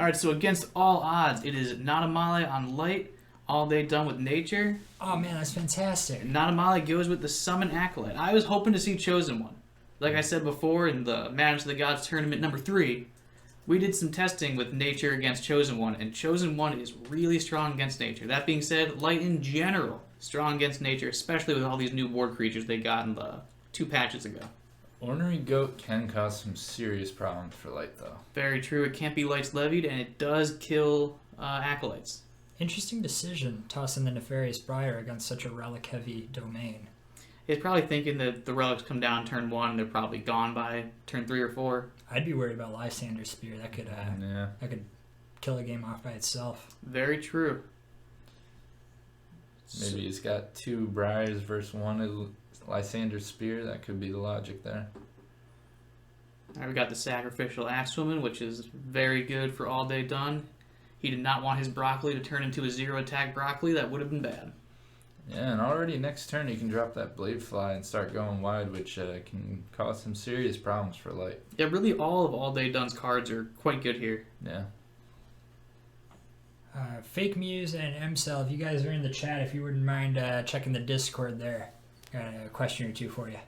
Alright, so against all odds, it is Nottamali on light, AlldayDunn with nature. Oh man, that's fantastic. Nottamali goes with the summon acolyte. I was hoping to see Chosen One. Like I said before in the Madness of the Gods tournament number 3, we did some testing with nature against Chosen One, and Chosen One is really strong against nature. That being said, light in general, strong against nature, especially with all these new board creatures they got in the 2 patches ago. Ornery Goat can cause some serious problems for light, though. Very true. It can't be lights levied, and it does kill acolytes. Interesting decision, tossing the Nefarious Briar against such a relic-heavy domain. He's probably thinking that the relics come down turn 1, and they're probably gone by turn 3 or 4. I'd be worried about Lysander's Spear. That could kill a game off by itself. Very true. Maybe he's got 2 Briars versus 1 Lysander's Spear. That could be the logic there. Alright, we got the Sacrificial Axewoman, which is very good for AlldayDunn. He did not want his broccoli to turn into a 0-attack broccoli. That would have been bad. Yeah, and already next turn you can drop that Bladefly and start going wide, which can cause some serious problems for light. Yeah, really all of AlldayDunn's cards are quite good here. Yeah. Fake Muse and MCell, if you guys are in the chat, if you wouldn't mind checking the Discord there. Got a question or two for you.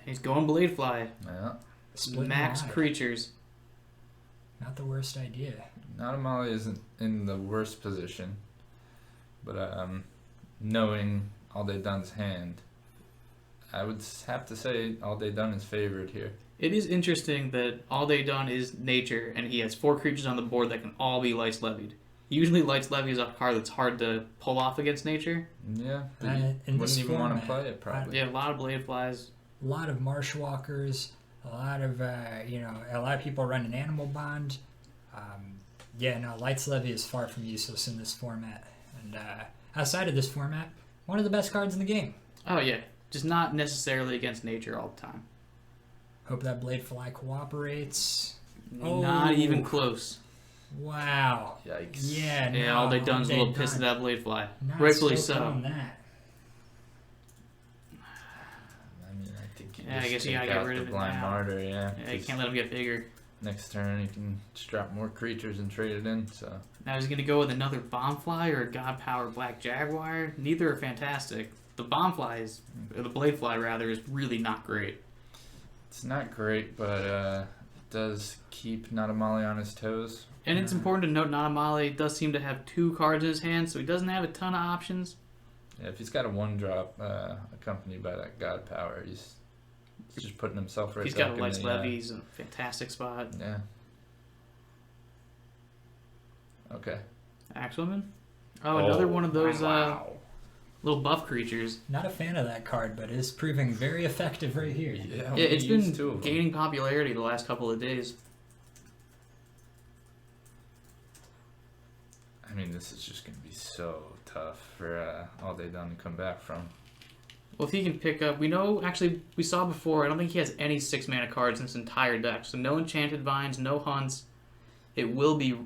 He's going Bladefly. Yeah. Split Max wide. creatures. Not the worst idea. Nottamali isn't in the worst position, but knowing AlldayDunn's hand, I would have to say AlldayDunn is favored here. It is interesting that AlldayDunn is nature, and he has 4 creatures on the board that can all be lights levied. Usually lights levy is a card that's hard to pull off against nature. Yeah, but in you this wouldn't even want to format, play it probably. Yeah, a lot of Bladeflies. A lot of Marshwalkers, a lot of a lot of people run an Animal Bond. Lights Levy is far from useless in this format. And outside of this format, one of the best cards in the game. Oh yeah, just not necessarily against nature all the time. Hope that Bladefly cooperates. Not even close. Wow. Yikes. Yeah, Yeah, AlldayDunn's a little pissed at that Bladefly. Not Rightfully stoked so. on that. I mean, I think you Yeah, I just guess you take gotta get out rid the of it Blind now. Martyr, yeah. Yeah, you can't let him get bigger. Next turn you can just drop more creatures and trade it in, so... Now he's gonna go with another Bombfly or a God Power Black Jaguar. Neither are fantastic. The Bladefly rather, is really not great. It's not great, but it does keep Nottamali on his toes. And it's important to note Nottamali does seem to have 2 cards in his hand, so he doesn't have a ton of options. Yeah, if he's got a 1-drop accompanied by that God Power, he's just putting himself right He's back got a in Lights the, Levy, he's in a fantastic spot. Yeah. Okay. Axewoman? Oh, another one of those wow. little buff creatures. Not a fan of that card, but it's proving very effective right here. Yeah, Yeah, it's we used 2 been of them. gaining popularity the last couple of days. I mean, this is just going to be so tough for AlldayDunn to come back from. Well, if he can pick up... We know, actually, we saw before, I don't think he has any 6-mana cards in his entire deck. So no Enchanted Vines, no Hunts. It will be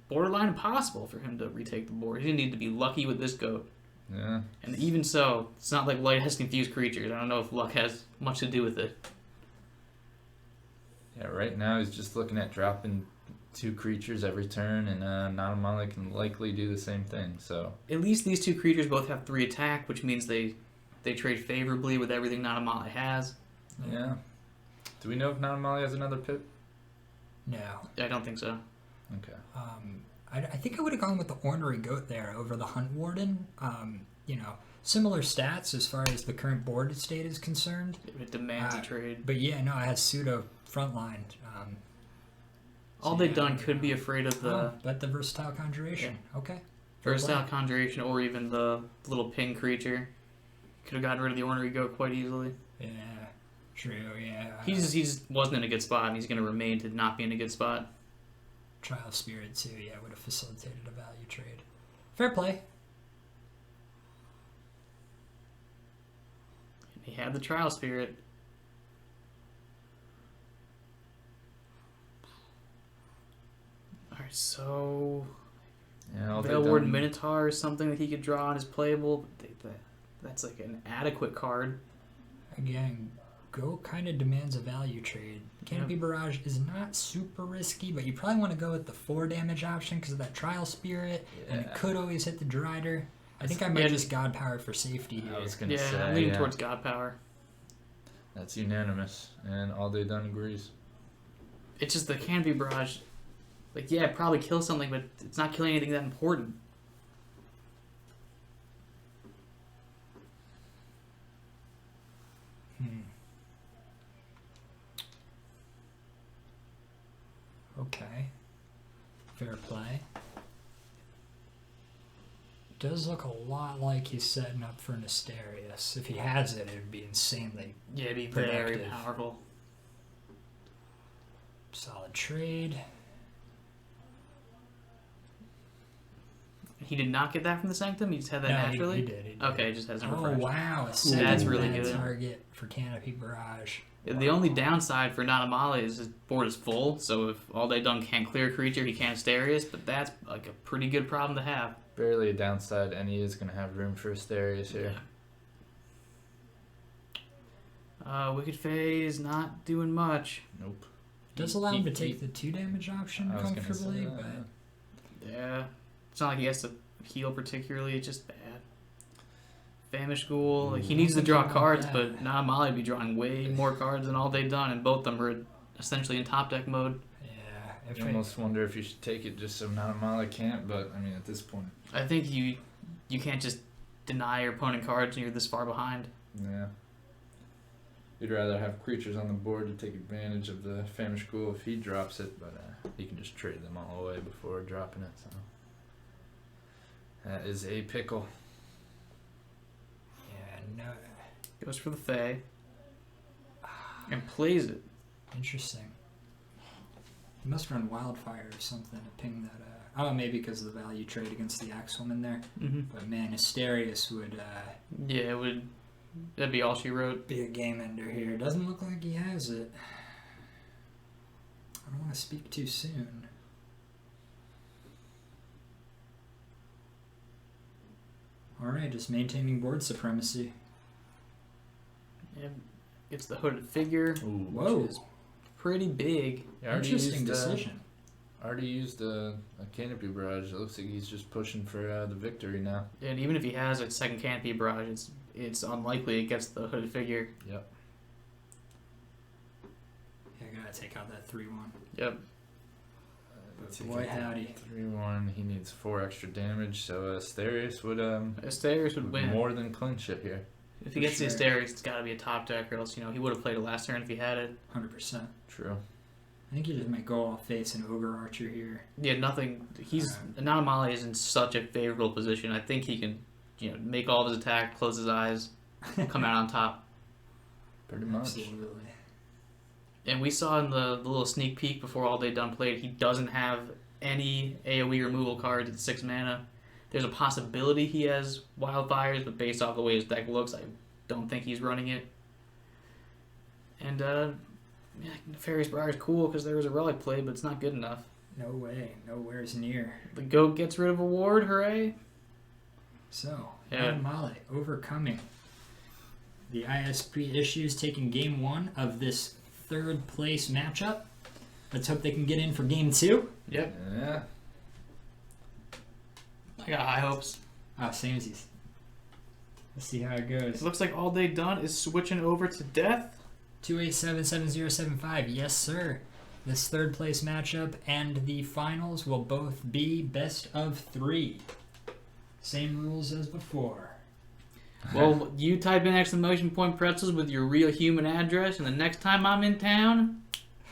borderline impossible for him to retake the board. He's going to need to be lucky with this goat. Yeah. And even so, it's not like Light has confused creatures. I don't know if luck has much to do with it. Yeah, right now he's just looking at dropping 2 creatures every turn, and Nottamali can likely do the same thing, so... At least these 2 creatures both have 3 attack, which means they trade favorably with everything Nottamali has. Yeah. Do we know if Nottamali has another pip? No. I don't think so. Okay. I think I would have gone with the Ornery Goat there over the Hunt Warden. Similar stats as far as the current board state is concerned. It demands a trade. But yeah, no, I had pseudo frontline. AlldayDunn could be afraid of the but the Versatile Conjuration. Yeah. Okay. Versatile Conjuration or even the little ping creature. Could have gotten rid of the Ornery Goat quite easily. Yeah, true, yeah. He's wasn't in a good spot, and he's going to remain to not be in a good spot. Trial of Spirit, too, yeah, would have facilitated a value trade. Fair play. He had the Trial Spirit. Alright, so... Yeah, Veilward Minotaur is something that he could draw on his playable. But that's like an adequate card. Again, Go kind of demands a value trade. Canopy Barrage is not super risky, but you probably want to go with the 4 damage option because of that Trial Spirit, and it could always hit the Drider. I think I might just God Power for safety here. I was gonna say, I'm leaning towards God Power. That's unanimous, and AlldayDunn agrees. It's just the Canopy Barrage. Like, yeah, it probably kills something, but it's not killing anything that important. Okay. Fair play. Does look a lot like he's setting up for Asterius. If he has it, it would be insanely Yeah, it'd be very productive. powerful. Solid trade. He did not get that from the Sanctum? He just had that No, naturally? he did. Okay, it just hasn't Oh, refreshed. wow. A That's second really red good. target for Canopy Barrage. The only downside for Nottamali is his board is full, so if AlldayDunn can't clear a creature, he can't Asterius, but that's like a pretty good problem to have. Barely a downside, and he is going to have room for Asterius here. Wicked Phase not doing much. Nope. Does allow him to take the 2 damage option I was gonna comfortably, say that, but Yeah. It's not like he has to heal particularly, it's just bad. Famish Ghoul, like, he needs to draw cards, but Nottamali would be drawing way more cards than AlldayDunn, and both of them are essentially in top deck mode. yeah. If You almost wonder if you should take it just so Nottamali can't, but I mean, at this point, I think you can't just deny your opponent cards when you're this far behind. yeah. You'd rather have creatures on the board to take advantage of the Famish Ghoul if he drops it, but he can just trade them all away before dropping it, so. That is a pickle. yeah, no. Goes for the Fae. And plays it. Interesting. He must run Wildfire or something to ping that. Oh, maybe because of the value trade against the Axewoman there. Mm-hmm. But man, Asterius would Yeah, it would. That'd be all she wrote. be a game ender here. Doesn't look like he has it. I don't want to speak too soon. Alright, just maintaining board supremacy. Yeah, gets the hooded figure. Ooh. Whoa. Which is pretty big. He already Interesting used, decision. Already used a Canopy Barrage. It looks like he's just pushing for the victory now. And even if he has a second Canopy Barrage, it's unlikely it gets the hooded figure. Yep. Yeah, I gotta take out that 3-1. Yep. Boy, howdy. 3-1. He needs 4 extra damage, so Asterius would Asterius would win. more than clinch it here. If he For gets sure. the Asterius, it's got to be a top deck, or else he would have played it last turn if he had it. 100%. True. I think he just might go all face an Ogre Archer here. Yeah, nothing. Nottamali is in such a favorable position. I think he can, make all of his attack, close his eyes, come out on top. Pretty much. Absolutely. And we saw in the little sneak peek before AlldayDunn played, he doesn't have any AoE removal cards at 6 mana. There's a possibility he has Wildfires, but based off the way his deck looks, I don't think he's running it. And Nefarious Briar is cool because there was a relic play, but it's not good enough. No way. Nowhere's near. The goat gets rid of a ward, hooray! So, Yeah. Nottamali overcoming the ISP issues, taking game 1 of this 3rd place matchup. Let's hope they can get in for game 2. Yep, Yeah. I got high hopes. Ah, samesies. Let's see how it It goes. looks like AlldayDunn is switching over to death. 2877075. Yes, sir. This 3rd place matchup and the finals will both be best of 3. Same rules as before. Well, you type in ! Pretzels with your real human address, and the next time I'm in town,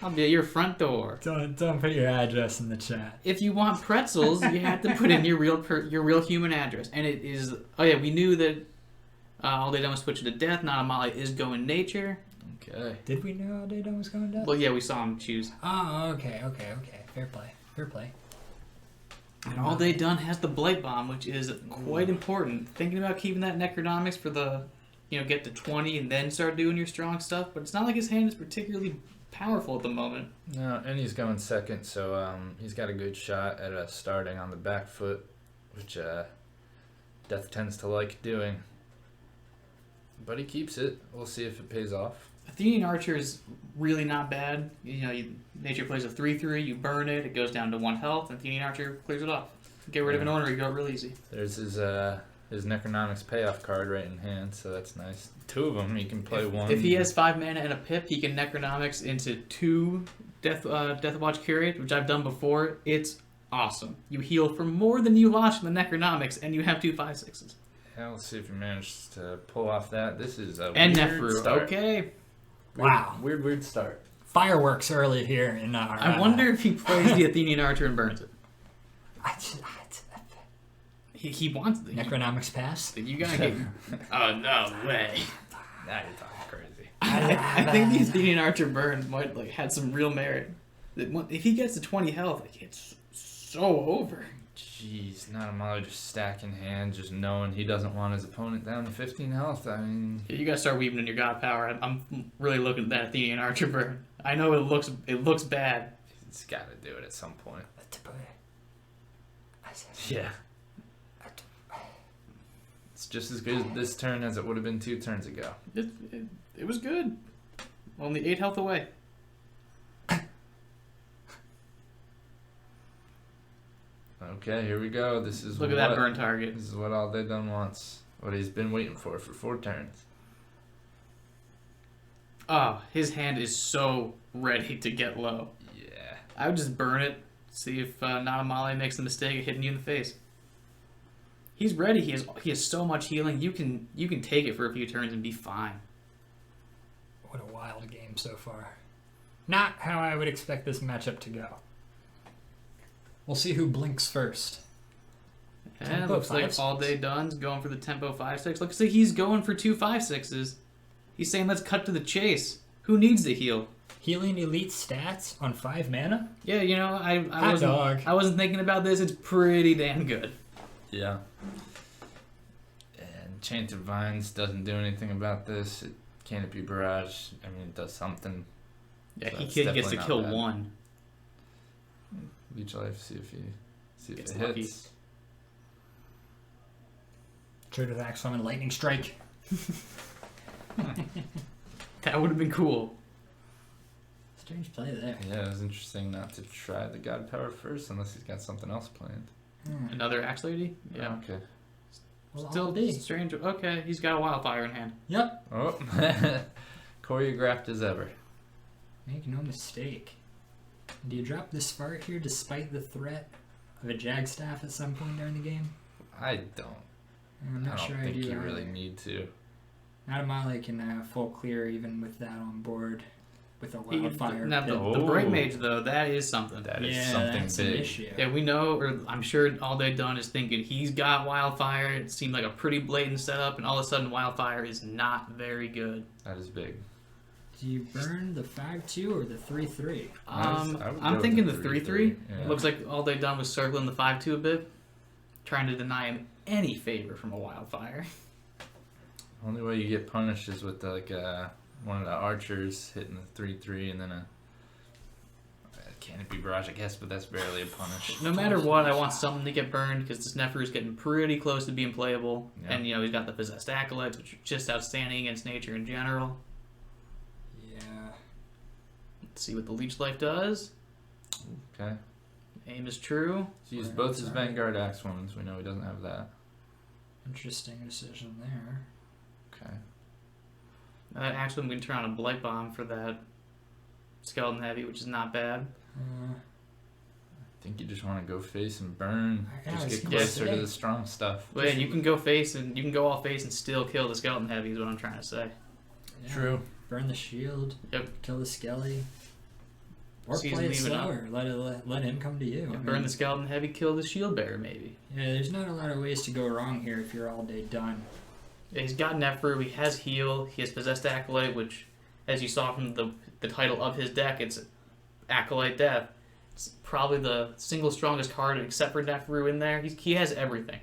I'll be at your front door. Don't put your address in the chat. If you want pretzels, you have to put in your real human address. And it is... Oh, yeah, we knew that AlldayDunn was switching to death. Nottamali is going nature. Okay. Did we know AlldayDunn was going down? Well, yeah, we saw him choose. Oh, okay. Fair play. And AlldayDunn has the Blight Bomb, which is quite important. Thinking about keeping that Necronomics for the... get to 20 and then start doing your strong stuff. But it's not like his hand is particularly powerful at the moment. No, and he's going second, so he's got a good shot at starting on the back foot, which Death tends to like doing. But he keeps it. We'll see if it pays off. Athenian Archer is really not bad. Nature plays a 3/3, you burn it, it goes down to 1 health, and Athenian Archer clears it off. Get rid of an ornery, go real easy. There's his Necronomics payoff card right in hand, so that's nice. 2 of them, he can play one. If he has 5 mana and a pip, he can Necronomics into 2 Death Watch Curate, which I've done before. It's awesome. You heal for more than you lost from the Necronomics, and you have 2 5/6s. Yeah, let's see if you manage to pull off that. This is a And weird Neferu, start. okay. Wow. Weird start. Fireworks early here in our... I wonder if he plays the Athenian Archer and burns it. He wants the Necronomics pass? You gotta get... Oh, no way. Now you're talking crazy. I think the Athenian Archer burn might had some real merit. If he gets to 20 health, it's so over. Jeez, Nottamali just stacking hand, just knowing he doesn't want his opponent down to 15 health. I mean... Yeah, you gotta start weaving in your god power. I'm really looking at that Athenian Archer burn. I know it looks bad. He's got to do it at some point. Yeah. It's just as good this turn as it would have been 2 turns ago. It was good. Only 8 health away. Okay, here we go. This is Look at that burn target. This is what AlldayDunn wants. What he's been waiting for 4 turns. Oh, his hand is so ready to get low. Yeah. I would just burn it. See if Nottamali makes the mistake of hitting you in the face. He's ready. He has so much healing. You can take it for a few turns and be fine. What a wild game so far. Not how I would expect this matchup to go. We'll see who blinks first. And Tempo looks like 5/6. AlldayDunn's going for the tempo 5/6. Looks like he's going for 2 5/6s. He's saying let's cut to the chase. Who needs the heal? Healing elite stats on 5 mana? Yeah, Dog. I wasn't thinking about this. It's pretty damn good. Yeah. And Enchanted Vines doesn't do anything about this. Canopy Barrage, I mean, it does something. Yeah, So he it's gets definitely to not kill bad. 1. Leech Life, see if Gets it lucky. hits. Trade with Axe Summon Lightning Strike. That would have been cool. Strange play there. Yeah, it was interesting not to try the God Power first unless he's got something else planned. Another Axe Lady? Yeah. Okay. Well, Still Aldi. strange. Okay, he's got a Wildfire in hand. Yep. Oh, choreographed as ever. Make no mistake. Do you drop this Fart here despite the threat of a Jagstaff at some point during the game? I don't. I'm not sure I think do. you really either. need to. Nottamali can full clear even with that on board with a Wildfire. Now, the Bright Mage, though, that is something. That is yeah, something that's big. an issue. Yeah, we know, or I'm sure AlldayDunn is thinking he's got Wildfire. It seemed like a pretty blatant setup, and all of a sudden Wildfire is not very good. That is big. Do you burn the 5/2 or the 3/3? I would I'm go thinking the with 3/3. Yeah. Looks like AlldayDunn was circling the 5/2 a bit, trying to deny him any favor from a Wildfire. Only way you get punished is with one of the archers hitting the 3/3 and then a canopy barrage, I guess, but that's barely a punish. No matter what, I want something to get burned because this Neferu is getting pretty close to being playable, Yeah. and he's got the possessed acolytes, which are just outstanding against nature in general. Yeah. Let's see what the Leech Life does. Okay. Aim is true. He used both his Vanguard Axe Wounds. We know he doesn't have that. Interesting decision there. Okay. That actually, we can turn on a Blight Bomb for that Skeleton Heavy, which is not bad. I think you just want to go face and burn. I Just was get gonna closer to say. the strong stuff. Well, yeah, you can go face and you can go all face and still kill the Skeleton Heavy. Is what I'm trying to say. Yeah. True. Burn the shield. Yep. Kill the Skelly. Or Season play it leave it up. slower. Let him come to you. I Burn mean, the Skeleton Heavy, kill the Shield Bearer, maybe. Yeah, there's not a lot of ways to go wrong here if you're AlldayDunn. Yeah, he's got Neferu, he has Heal, he has Possessed Acolyte, which, as you saw from the title of his deck, it's Acolyte Death. It's probably the single strongest card except for Neferu in there. He has everything.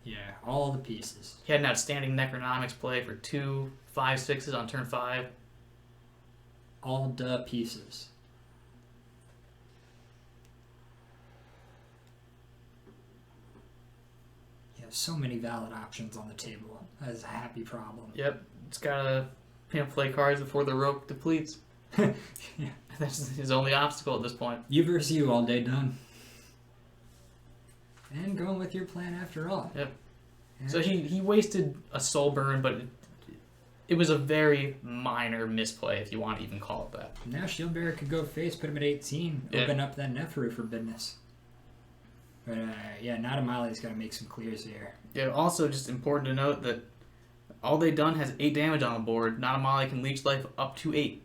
Yeah, all the pieces. He had an outstanding Necronomics play for 2 5/6s on turn 5. All the pieces. You have so many valid options on the table. That is a happy problem. Yep, it's got a play cards before the rope depletes. Yeah. That's his only obstacle at this point. You versus you, all day done. And going with your plan after all. Yep. Yeah. So he wasted a soul burn, but it was a very minor misplay, if you want to even call it that. Now Shieldbearer could go face, put him at 18, Yeah. open up that Neferu for business. But yeah, Nottamali's got to make some clears here. Yeah, also just important to note that AlldayDunn has 8 damage on the board. Nottamali can leech life up to 8.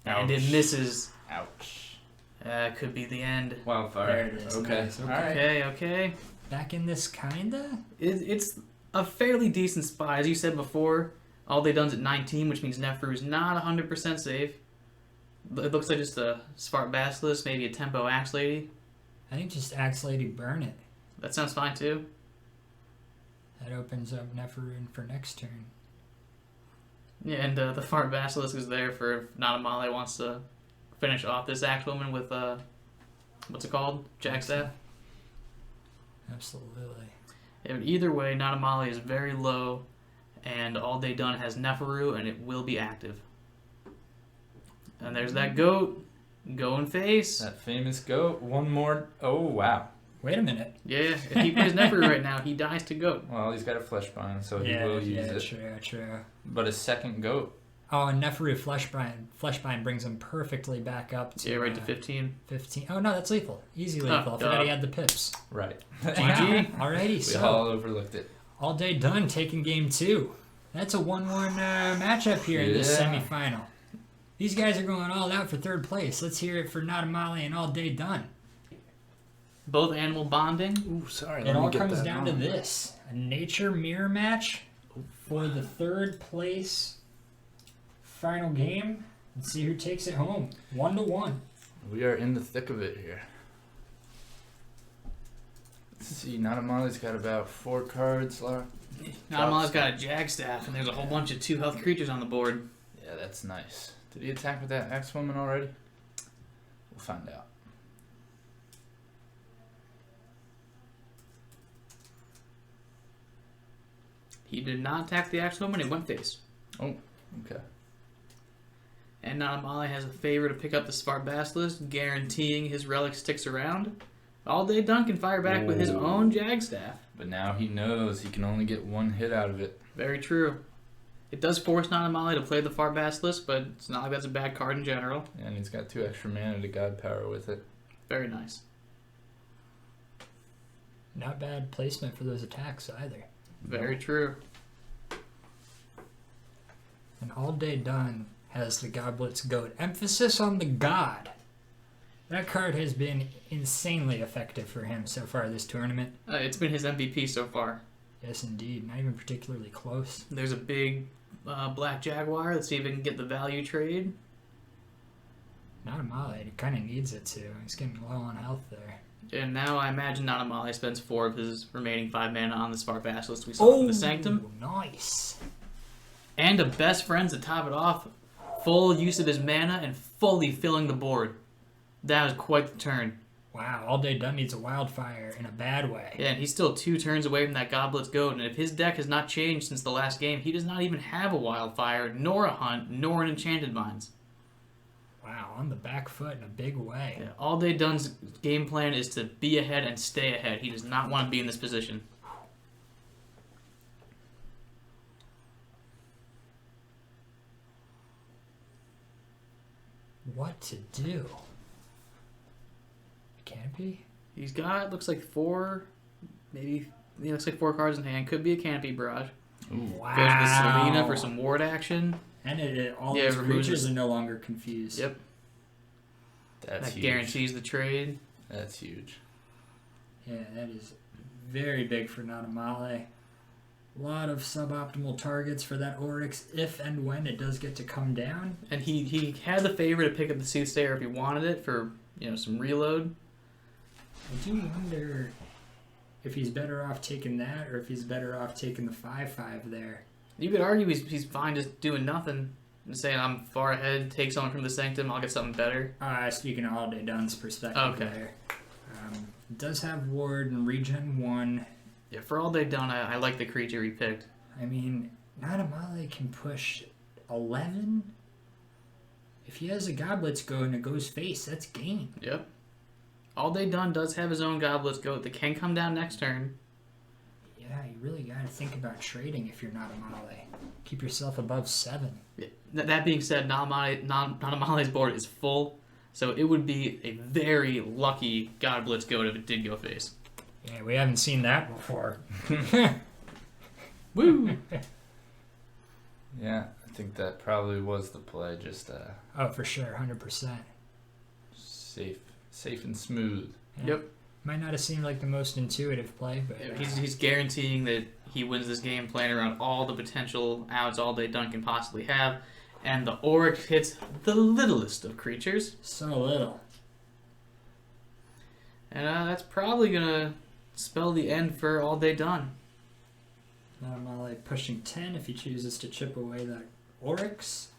And it Ouch. misses. Ouch. Could be the end. Wildfire. There it is. Okay. Nice. All right. Okay. Back in this kinda? It's a fairly decent spot. As you said before, AlldayDunn's at 19, which means Neferu's not 100% safe. It looks like just a Spark Basilisk, maybe a Tempo Axe Lady. I think just Axe Lady burn it. That sounds fine too. That opens up Neferu for next turn. Yeah, and the Fart Basilisk is there for if Nottamali wants to finish off this Axe Woman with, what's it called? Jackstaff? Absolutely. Yeah, but either way, Nottamali is very low, and AlldayDunn has Neferu, and it will be active. And there's that goat going face. That famous goat. One more. Oh, wow. Wait a minute. Yeah, if he plays Neferu right now, he dies to goat. Well, he's got a flesh bind, so he Yeah, will use yeah, it. true. But a second goat. Oh, and Neferu Fleshbind brings him perfectly back up to... Yeah, right to 15. 15. Oh, no, that's lethal. Easy lethal. I forgot he had the pips. Right. GG. Alrighty, We so... all overlooked it. AlldayDunn taking game 2. That's a 1-1 matchup here in this Yeah. semifinal. These guys are going all out for third place. Let's hear it for Nottamali and AlldayDunn. Both animal bonding. Ooh, sorry. It all comes down to this. A nature mirror match for the third place final game. Let's see who takes it home. 1-1. We are in the thick of it here. Let's see. Nottamali's got about 4 cards left. Nottamali's got a Jagstaff, and there's a whole bunch of 2 health creatures on the board. Yeah, that's nice. Did he attack with that Axe Woman already? We'll find out. He did not attack the Axe Woman, it went face. Oh, okay. And Nottamali has a favor to pick up the Spark Basilisk, guaranteeing his relic sticks around. AlldayDunn can fire back with his own Jagstaff. But now he knows he can only get 1 hit out of it. Very true. It does force Nottamali to play the Far Basilisk, but it's not like that's a bad card in general. And he's got 2 extra mana to God Power with it. Very nice. Not bad placement for those attacks either. Very true. And AlldayDunn has the Goblet's Goat. Emphasis on the God. That card has been insanely effective for him so far this tournament. It's been his MVP so far. Yes, indeed. Not even particularly close. There's a big black Jaguar. Let's see if it can get the value trade. Nottamali, he kind of needs it too. He's getting low on health there. And now I imagine Nottamali spends 4 of his remaining 5 mana on the Spark Basilisk we saw in the Sanctum. Nice. And a Best Friends to top it off. Full use of his mana and fully filling the board. That was quite the turn. Wow, AlldayDunn needs a wildfire in a bad way. Yeah, and he's still 2 turns away from that Goblet's Goat. And if his deck has not changed since the last game, he does not even have a Wildfire, nor a Hunt, nor an Enchanted Mines. Wow, on the back foot in a big way. Yeah, AlldayDunn's game plan is to be ahead and stay ahead. He does not want to be in this position. What to do? Canopy? He's got, looks like 4, maybe, yeah, looks like 4 cards in hand. Could be a Canopy Barrage. Ooh. Wow. Goes with Selena for some ward action. And all Yeah, those it removes creatures it. are no longer confused. Yep. That's That huge. guarantees the trade. That's huge. Yeah, that is very big for Nottamali. A lot of suboptimal targets for that Oryx if and when it does get to come down. And he had the favor to pick up the Soothsayer if he wanted it for, some reload. I do wonder if he's better off taking that or if he's better off taking the 5/5 there. You could argue he's fine just doing nothing and saying I'm far ahead, take someone from the Sanctum, I'll get something better. Speaking of AlldayDunn's perspective Okay. there. It does have Ward and Regen 1. Yeah, for AlldayDunn, I like the creature he picked. I mean, Nottamali can push 11. If he has a Goblets Goat and it goes face, that's game. Yep. AlldayDunn does have his own Goblets Goat that can come down next turn. Yeah, you really got to think about trading if you're Nottamali. Keep yourself above 7. That being said, Nottamali's board is full, so it would be a very lucky Goblets Goat if it did go face. Yeah, we haven't seen that before. Woo! Yeah, I think that probably was the play. Just Oh, for sure, 100%. safe and smooth. Yeah. Yep. Might not have seemed like the most intuitive play, but He's guaranteeing that he wins this game playing around all the potential outs AlldayDunn can possibly have, and the Oryx hits the littlest of creatures. so little. And that's probably going to spell the end for AlldayDunn. Nottamali pushing 10 if he chooses to chip away that Oryx.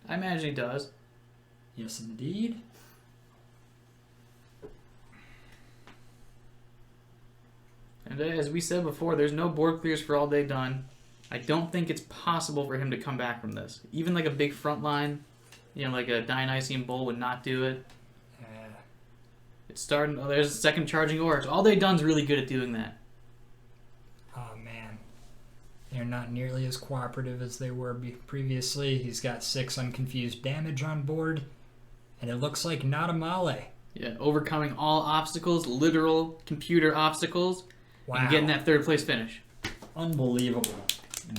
I imagine he does. Yes, indeed. And as we said before, there's no board clears for AlldayDunn. I don't think it's possible for him to come back from this. Even like a big front line, like a Dionysian Bull would not do it. It's starting. Oh, there's a second charging Oryx. AlldayDunn's really good at doing that. Oh, man. They're not nearly as cooperative as they were previously. He's got 6 unconfused damage on board. And it looks like Nottamali. Yeah, overcoming all obstacles, literal computer obstacles, Wow. and getting that third place finish. Unbelievable.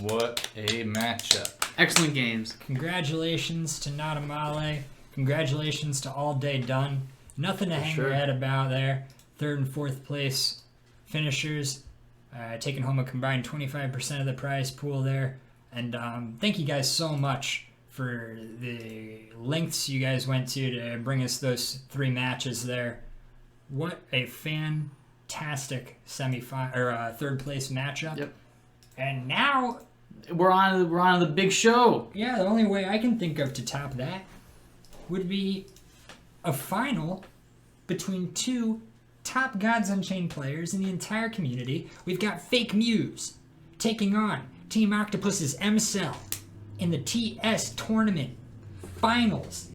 What a matchup. Excellent games. Congratulations to Nottamali. Congratulations to AlldayDunn. Nothing to hang your head about there. 3rd and 4th place finishers. Taking home a combined 25% of the prize pool there. And thank you guys so much for the lengths you guys went to bring us those 3 matches there. What a fantastic semifinal or 3rd place matchup. Yep. And now We're on the big show. yeah, the only way I can think of to top that would be a final between 2 top Gods Unchained players in the entire community. We've got Fake Muse taking on Team Octopus's M-Cell in the TS Tournament Finals.